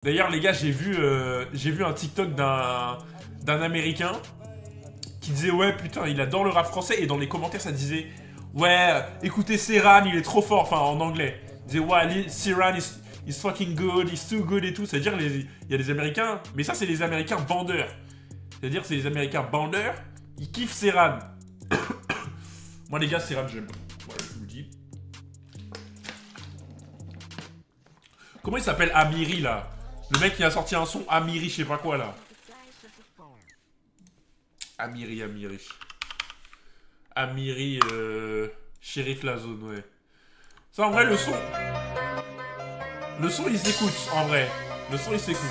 D'ailleurs, les gars, j'ai vu un TikTok d'un Américain qui disait ouais putain il adore le rap français, et dans les commentaires ça disait ouais écoutez Serran il est trop fort, enfin en anglais. Il disait ouais Serran is fucking good, he's too good et tout. C'est à dire il y a des Américains, mais ça c'est les Américains bandeurs. C'est à dire c'est les Américains bandeurs, ils kiffent Serran. Moi les gars Serran j'aime. Voilà je vous le dis. Comment il s'appelle Amiri là? Le mec qui a sorti un son Amiri je sais pas quoi là. Amiri, Shérif la zone, ouais. Ça, en vrai, le son il s'écoute, en vrai. Le son, il s'écoute.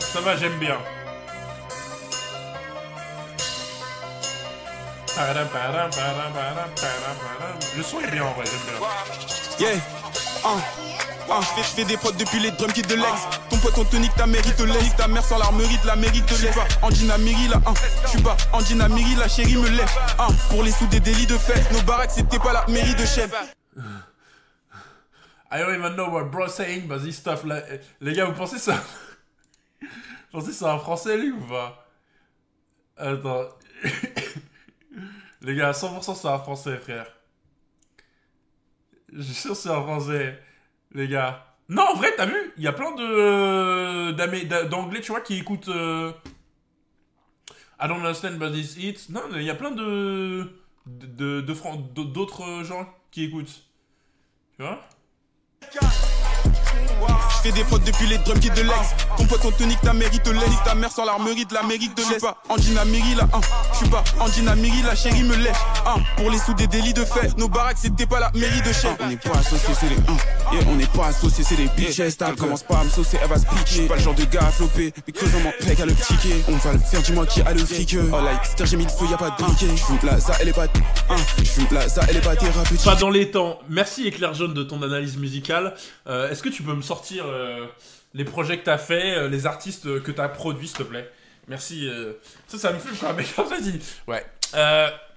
Ça va, j'aime bien. Le son est bien, en vrai, j'aime bien. Yeah. Je fais des prods depuis les drums qui te l'ex. Ton pote on te nique, ta mère il te laisse. Ta mère sans l'armerie de la mairie te laisse. En Dinamiri là, je suis pas en Dinamiri, la chérie me lève. Pour les sous des délits de fait. Nos baraques c'était pas la mairie de chef. I don't even know what bro saying, but this stuff là. Les gars, vous pensez ça? Vous pensez ça en français lui ou pas? Attends. Les gars, 100% c'est en français, frère. Je suis sûr que c'est en français. Les gars. Non, en vrai, t'as vu? Il y a plein d'anglais, tu vois, qui écoutent... I don't understand but this hits. Non, il y a plein d'autres gens qui écoutent. Tu vois? Je fais des prods depuis les drums qui te l'ex. Ton pote on te nique, ta mère il te laisse. Ta mère sans l'armerie de l'Amérique te laisse. Je suis pas en Dinamiri là, je suis pas en Dinamiri, la chérie me lève. Pour les sous des délits de fait. Nos baraques c'était pas la mairie de chef. On n'est pas associés, c'est des on n'est pas associés, c'est des bitches. Elle commence pas à me saucer, elle va se piquer. Je suis pas le genre de gars à flopper, mais que j'en m'en pèque à le ticket. On va le faire, dis-moi qui a le fric. Oh like, c'est j'ai mis le feu, y'a pas de briquet. Je fume là, ça elle est pas je fume là, ça elle est pas thérapeutique. Pas dans les temps. Merci Éclair Jaune de ton analyse musicale. Est-ce que tu peux me sortir les projets que t'as fait, les artistes que t'as produits, s'il te plaît? Merci. Ça me fume quoi, mais comme ça, dit. Ouais.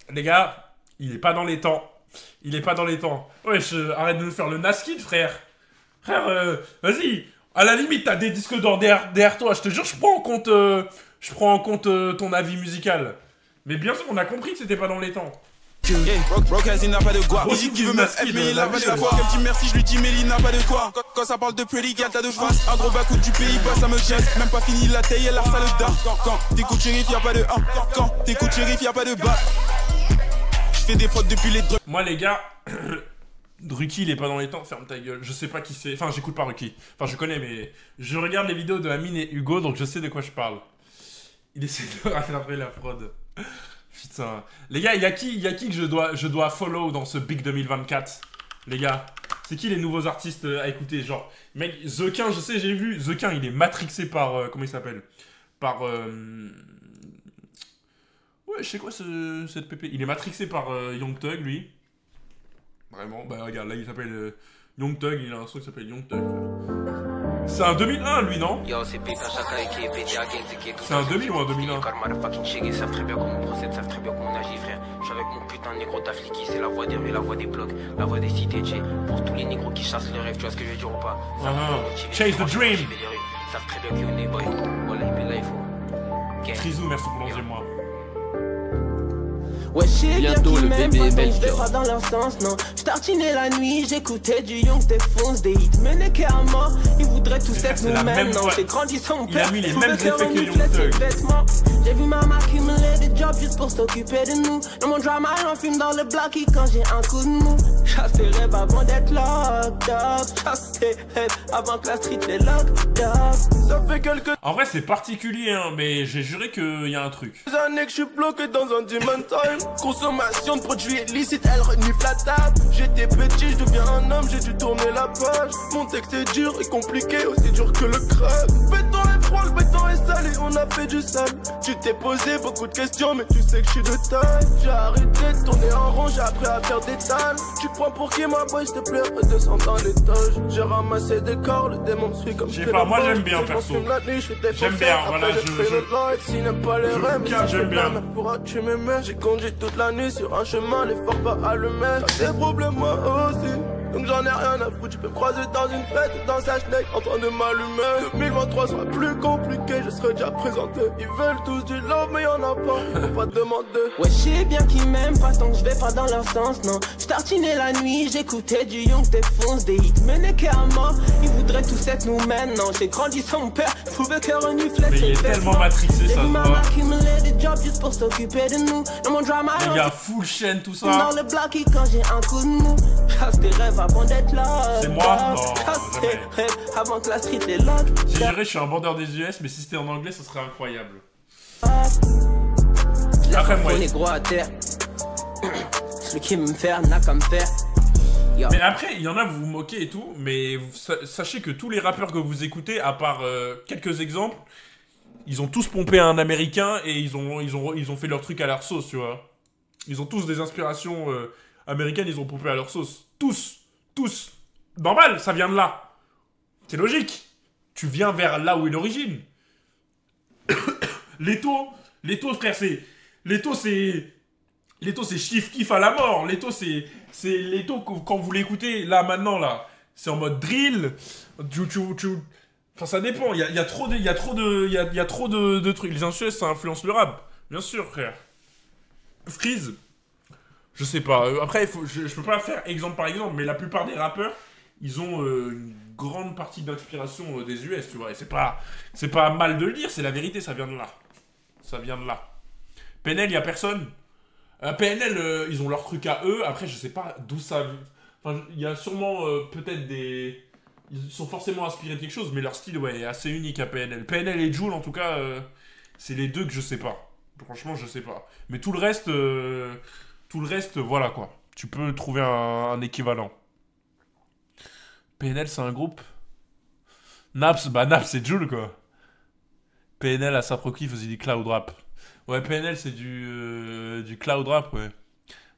Les gars, il est pas dans les temps. Il est pas dans les temps. Ouais, arrête de nous faire le Naskid, frère. Frère, vas-y. À la limite, t'as des disques d'or derrière toi. Je te jure, je prends en compte ton avis musical. Mais bien sûr, on a compris que c'était pas dans les temps. Rockaz il n'a pas de quoi. Il dit qu'il veut me F mais il a pas de quoi. Comme dit merci je lui dis mais il n'a pas de quoi. Quand ça parle de pretty girl t'as de face. Un gros bac du pays bas ça me jette. Même pas fini la taille et la salle d'art. Quand t'écoutes shérif y'a pas de 1. Quand t'écoutes shérif y'a pas de bas. Je fais des prods depuis les drums. Moi les gars, Ruki il est pas dans les temps, ferme ta gueule. Je sais pas qui c'est, enfin j'écoute pas Ruki. Enfin je connais mais je regarde les vidéos de Amine et Hugo donc je sais de quoi je parle. Il essaie de rattraper la fraude. Putain. Les gars, il y a qui que je dois follow dans ce Big 2024? Les gars, c'est qui les nouveaux artistes à écouter? Genre, mec, Zequin, je sais, j'ai vu. Zequin, il est matrixé par... comment il s'appelle? Par... Ouais, je sais quoi cette pépé. Il est matrixé par Young Thug, lui. Vraiment, bah regarde, là, il s'appelle Young Thug. Il a un son qui s'appelle Young Thug. C'est un 2001 lui non? C'est un 2000 ou un 2001? Ils savent très bien comment on procède, savent très bien comment on agit frère. Je suis avec mon putain de négro d'Afliki, c'est la voix des rues, la voix des blocs, la voix des cités J. Pour tous les négros qui chassent le rêve, tu vois ce que je veux dire ou pas? Chase the dream. Ils savent très bien qu'on est boy. Voilà, et puis là il faut. Trizou, merci pour le 11e mois. Ouais, bientôt le bébé je vais pas dans leur sens, non. Je tartinais la nuit, j'écoutais du Young défonce des hits menés à mort. Ils voudraient tous être nous-mêmes, non. J'ai grandi sans père. Il a mis les mêmes effets que Young Thug. J'ai vu maman accumuler des jobs juste pour s'occuper de nous. Dans mon drama, on fume dans le bloc quand j'ai un coup de mou. Chassé rêve avant d'être locked up. Chassé rêve avant que la street les locked up. Ça fait quelques En vrai, c'est particulier, hein, mais j'ai juré qu'il y a un truc. années que je suis bloqué dans un demon time. Consommation de produits illicites, elle renifle la table. J'étais petit, je deviens un homme, j'ai dû tourner la page. Mon texte est dur et compliqué, aussi dur que le crâne. Béton est froid, le béton est salé, on a fait du sale. Tu t'es posé beaucoup de questions, mais tu sais que je suis de taille. J'ai arrêté de tourner en rond, j'ai appris à faire des dalles. Tu prends pour qui ma boy, s'il te plaît, après 200 dans l'étage. J'ai ramassé des corps, le démon me suit comme je sais pas, moi j'aime bien perso. J'aime bien, voilà, j'aime bien. Tu m'aimais, j'ai conduit toute la nuit sur un chemin, les phares pas allumés. T'as des problèmes moi aussi, Donc j'en ai rien à foutre, tu peux me croiser dans une fête ou dans sa schneck en train de m'allumer. 2023 sera plus compliqué, je serai déjà présenté. Ils veulent tous du love mais y'en a pas, faut pas te demander. Ouais, je sais bien qu'ils m'aiment pas tant que je vais pas dans leur sens, non. J'tartinais la nuit, j'écoutais du Young Défonce, des hits menés à mort. Ils voudraient tous être nous maintenant. J'ai grandi sans mon père, je pouvais que renifler. Mais il est tellement matrixé, ça se voit. Qui me lait des jobs juste pour s'occuper de nous. Dans mon drama, les gars, full chaîne, tout ça. dans le bloc et quand j'ai un coup de mou. Chasse tes rêves avant d'être là. C'est moi? Non, chasse tes jamais. rêves avant que la street les lock. J'ai juré, je suis un bandeur des US, mais si c'était en anglais, ça serait incroyable. Après moi, les gros à terre. Celui qui me faire n'a qu'à me faire. Yo. Mais après, il y en a, vous vous moquez et tout, mais sachez que tous les rappeurs que vous écoutez, à part quelques exemples, ils ont tous pompé un américain et ils ont fait leur truc à leur sauce, tu vois. Ils ont tous des inspirations américaines, ils ont pompé à leur sauce. Tous. Normal, ça vient de là. C'est logique. Tu viens vers là où est l'origine. Leto, frère, Leto, c'est chiffre kiff à la mort. Leto, c'est Leto, quand vous l'écoutez, là, maintenant, là, c'est en mode drill. Enfin, ça dépend. Il y a trop de trucs. Les instruments, ça influence le rap. Bien sûr, frère. Freeze, je sais pas. Après, je peux pas faire exemple par exemple, mais la plupart des rappeurs, ils ont une grande partie d'inspiration des US, tu vois. Et c'est pas mal de le dire, c'est la vérité, ça vient de là. PNL, il y a personne. PNL, ils ont leur truc à eux. Après, je sais pas d'où ça... Enfin, il y a sûrement peut-être des... Ils sont forcément inspirés de quelque chose, mais leur style, ouais, est assez unique à PNL. PNL et Jul, en tout cas, c'est les deux que je sais pas. Franchement, je sais pas. Mais tout le reste, voilà, quoi. Tu peux trouver un équivalent. PNL, c'est un groupe. Naps, c'est Jul, quoi. PNL, à sa proki, faisait du cloud rap. Ouais, PNL, c'est du cloud rap, ouais.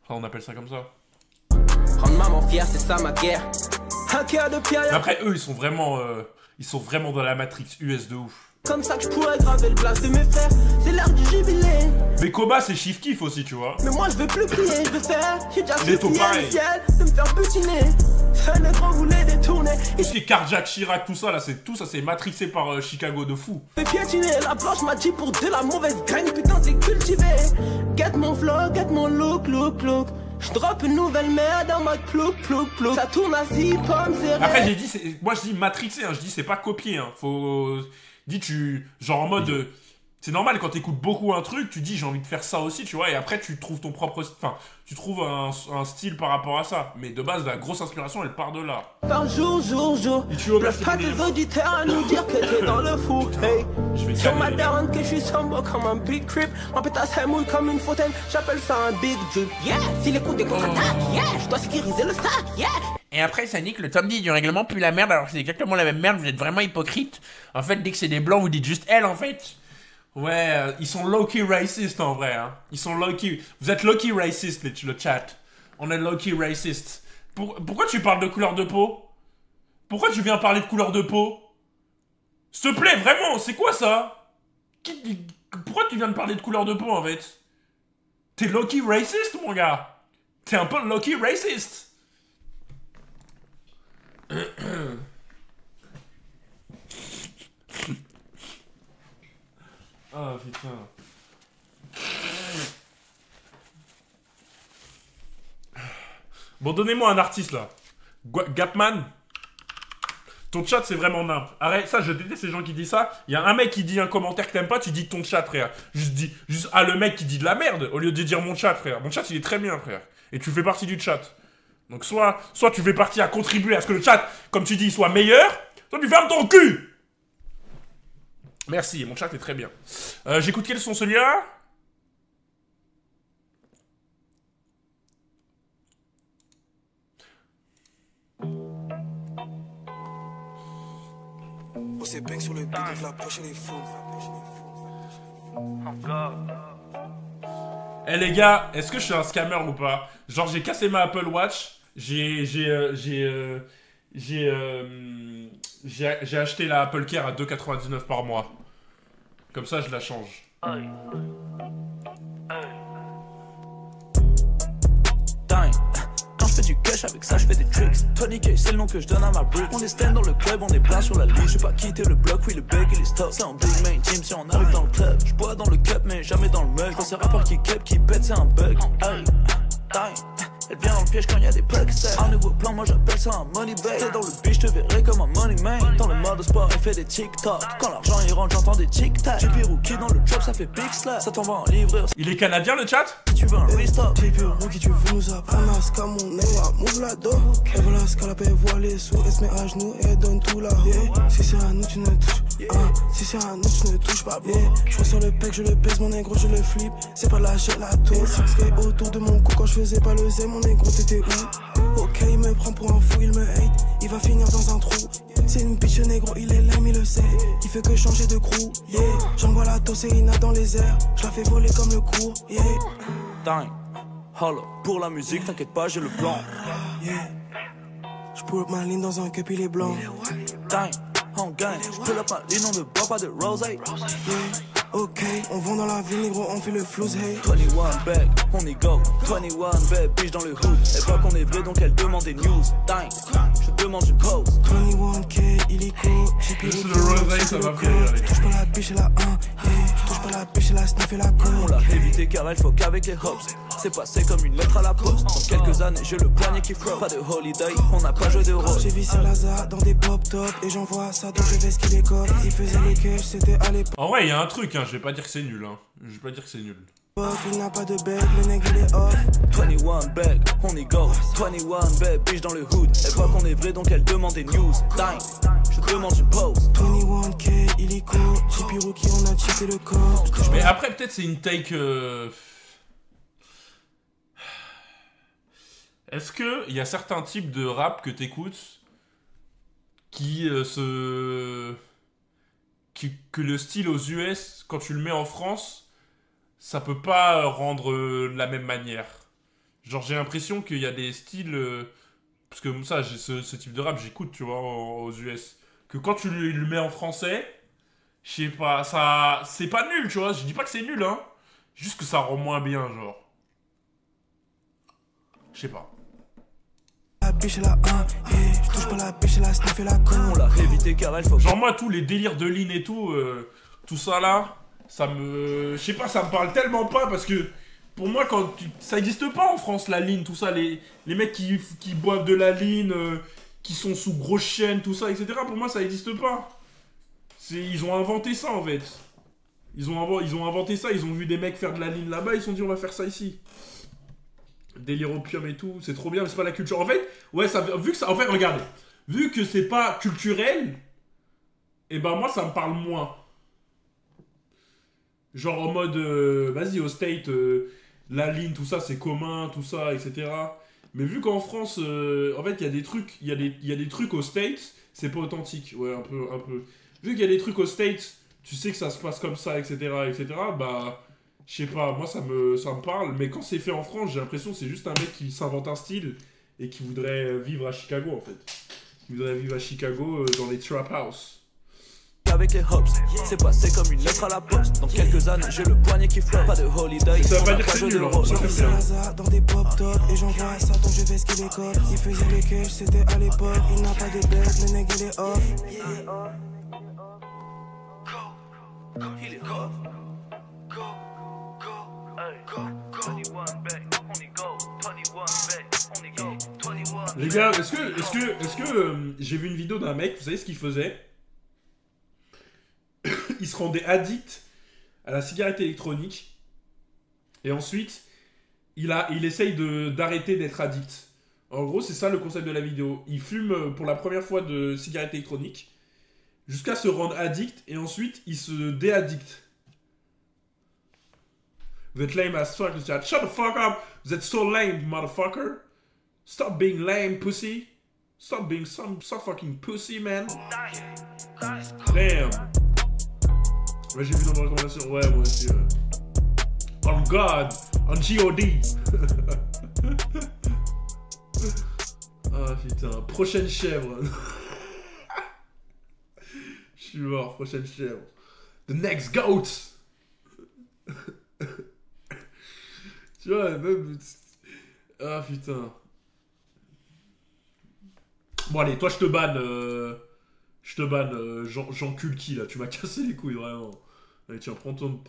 Enfin, on appelle ça comme ça. Rendre maman fière, c'est ça ma guerre. Un cœur de pierre. Mais après, eux, ils sont vraiment dans la Matrix US de ouf. Comme ça que je pourrais graver le blast de mes frères. C'est l'heure du jubilé. Mais Koba, c'est chiffre kiff aussi, tu vois. Mais moi, je veux plus crier, je veux faire. J'ai déjà Les taux suffi pareil. le ciel de me faire butiner. Un négro voulait détourner. Tout ce qui est Carjack, Chirac, tout ça, là, tout ça, c'est matrixé par Chicago de fou. Fais piétiner, la blanche m'a dit pour de la mauvaise graine, putain t'es cultivé. Get mon flow, get mon look. Je drop une nouvelle merde en mode plouc. Ça tourne à 6 pommes, c'est Après, j'ai dit, moi je dis matrixé, hein, je dis c'est pas copié, hein. Genre en mode... c'est normal, quand t'écoutes beaucoup un truc, tu dis j'ai envie de faire ça aussi, tu vois, et après tu trouves ton propre... Enfin, tu trouves un style par rapport à ça. Mais de base, la grosse inspiration, elle part de là. par jour. Et tu Bluffe pas tes auditeurs à nous dire que t'es dans le fou. Hey, Je vais sur ma calmer. daronne que je suis sombre comme un big crip. Ma pétasse elle moule comme une fontaine, j'appelle ça un big drip. Yeah, si les coups des contre-attaques, yeah, je dois sécuriser le sac, yeah. Et après, ça nique, le Tom dit du règlement pue la merde, alors que c'est exactement la même merde, vous êtes vraiment hypocrite. En fait, dès que c'est des blancs, vous dites juste elle, en fait. Ouais, ils sont low-key racist en vrai, hein. Ils sont low-key... Vous êtes low-key racist, le chat. On est low-key racist. Pourquoi tu parles de couleur de peau? Pourquoi tu viens parler de couleur de peau? S'il te plaît, vraiment, c'est quoi ça? Pourquoi tu viens de parler de couleur de peau, en fait? T'es low-key racist, mon gars. T'es un peu low-key racist. Ah, putain. Bon, donnez-moi un artiste, là. Gapman. Ton chat, c'est vraiment nimp. Arrête, ça, je déteste ces gens qui disent ça. Il y a un mec qui dit un commentaire que t'aimes pas, tu dis ton chat, frère. Juste, le mec qui dit de la merde, au lieu de dire mon chat, frère. Mon chat, il est très bien, frère. Et tu fais partie du chat. Donc, soit tu fais partie à contribuer à ce que le chat, comme tu dis, soit meilleur, soit tu fermes ton cul. Merci, mon chat est très bien. J'écoute quel son, celui-là? On s'est bec sur le beat, donc la prochaine est fou. Eh les gars, est-ce que je suis un scammer ou pas? Genre j'ai cassé ma Apple Watch, j'ai acheté la Apple Care à 2,99 par mois. Comme ça je la change. Quand je fais du cash, avec ça je fais des tricks. 20K c'est le nom que je donne à ma brick. On est stand dans le club, on est plein sur la liste. Je vais pas quitter le bloc, oui le bec il est stop. C'est un big main team si on arrive dans le club. Je bois dans le cup mais jamais dans le mug. Quand c'est rappeur qui cap, qui pète c'est un bug. Hey, time. Elle vient dans le piège quand y'a des plugs. Un nouveau plan, moi j'appelle ça un money bag. T'es dans le bitch, je te verrai comme un money man. Dans le mode sport, elle fait des tic-toc. Quand l'argent il rentre, j'entends des tic-tac. J'ai Rookie dans le drop, ça fait big slap. Ça t'envoie en livreur. Il est canadien le chat? Si tu veux un restart. J'ai Rookie, tu veux nous apprendre à ska mon nez, à move la dos. Elle veut la scala, elle voit les sous, elle se met à genoux et elle donne tout là. Yeah. Si c'est à nous, tu ne touches. Si c'est à nous, tu ne touches pas. Yeah. Je vois sur le pec, je le pèse, mon négro, je le flip. C'est pas lâcher la tour. Six autour de mon cou quand je faisais pas le zé, mon négro, t'étais où? Ok, il me prend pour un fou, il me hate. Il va finir dans un trou. C'est une bitch négro, il est lame, il le sait. Il fait que changer de crew, yeah. J'envoie la tosséina dans les airs. Je la fais voler comme le cours, yeah. Dingue, hollow, pour la musique, t'inquiète pas, j'ai le plan. Yeah. Je pull up ma ligne dans un cup, il est blanc. Dingue, on gagne, je pull up ma ligne, on ne boit pas de rosé. Yeah. Ok, on vend dans la ville, négro, on fait le flouze, hey. 21 bag, on y go. 21 bad bitch dans le hood. Elle voit qu'on est vrai donc elle demande des news. Dingue, je demande une pause. 21K, illico. J'ai pris Juste le rosé, ça m'a fait rire. Je touche pas la biche et la 1, yeah. Je touche pas la biche et la sniff et la con. On l'a évité car elle faut qu'avec les hops. C'est passé comme une lettre à la poste. Dans quelques années, j'ai le poignet qui flotte. Pas de holiday, on n'a pas joué de rôle. J'ai vu sur Laza dans des pop top et j'envoie ça donc je vais ce qu'il est cop. Il faisait les cash, c'était à l'époque. En vrai, il y a un truc, hein, je vais pas dire que c'est nul, hein. Je vais pas dire que c'est nul. Il n'a pas de bec, le nègre il est off. 21 bag, on y go. 21 bad bitch dans le hood. Elle voit qu'on est vrai donc elle demande des news. Dingue, je demande une pause. 21K, illico. J'ai pris Rookie, on a checké le code. Mais après, peut-être c'est une take. Est-ce que il y a certains types de rap que t'écoutes qui que le style aux US, quand tu le mets en France, ça peut pas rendre de la même manière. Genre j'ai l'impression qu'il y a des styles, parce que ça, j'ai ce type de rap, j'écoute, tu vois, aux US, que quand tu le mets en français, je sais pas, ça, c'est pas nul, tu vois. Je dis pas que c'est nul, hein, juste que ça rend moins bien, genre. Je sais pas. La biche et la 1, yeah. Je touche pas la biche et la sniff et la con. On l'a évité car elle faut. Genre moi, tous les délires de ligne et tout, tout ça là, ça me... Je sais pas, ça me parle tellement pas parce que... Pour moi, ça existe pas en France, la ligne, tout ça. Les mecs qui boivent de la ligne, qui sont sous grosse chaîne, tout ça, etc. Pour moi, ça existe pas. Ils ont inventé ça, en fait. Ils ont inventé ça, ils ont vu des mecs faire de la ligne là-bas, ils se sont dit, on va faire ça ici. Délire opium et tout, c'est trop bien, mais c'est pas la culture. En fait, ouais, vu que ça... En fait, regardez. Vu que c'est pas culturel, et ben moi, ça me parle moins. Genre en mode, vas-y, au State... la ligne, tout ça, c'est commun, tout ça, etc. Mais vu qu'en France, en fait, il y a des trucs, il y a des trucs aux States, c'est pas authentique. Ouais, un peu. Vu qu'il y a des trucs aux States, tu sais que ça se passe comme ça, etc., bah, je sais pas, moi, ça me parle. Mais quand c'est fait en France, j'ai l'impression que c'est juste un mec qui s'invente un style et qui voudrait vivre à Chicago, en fait. Qui voudrait vivre à Chicago, dans les trap house. Avec les hops, c'est passé comme une lettre à la poste. Dans quelques années, j'ai le poignet qui flotte. Pas de holiday, ça on va n'a dire pas que c'est joué de nul, rôle. hein. J'ai vu Laza dans des pop top et j'envoie ça donc je vais ce qu'il est cop. Il faisait les cash, c'était à l'époque. Il n'a pas de bec, le nègre il est off. Il est off. Les gars, est-ce que j'ai vu une vidéo d'un mec, vous savez ce qu'il faisait? Il se rendait addict à la cigarette électronique et ensuite il essaye d'arrêter d'être addict. En gros, c'est ça le concept de la vidéo. Il fume pour la première fois de cigarette électronique jusqu'à se rendre addict et ensuite il se déaddicte. Vous êtes lame as fuck, le chat. Shut the fuck up! Vous êtes so lame, motherfucker! Stop being lame, pussy! Stop being so fucking pussy, man! Damn! Ouais, j'ai vu dans mes recommandations. Ouais, moi aussi. On God! On G.O.D! Ah putain, prochaine chèvre! Je suis mort, prochaine chèvre. The next goat! Tu vois, même... Ah putain. Bon allez, toi je te banne. Jean Culki là, tu m'as cassé les couilles vraiment. Allez tiens, prends ton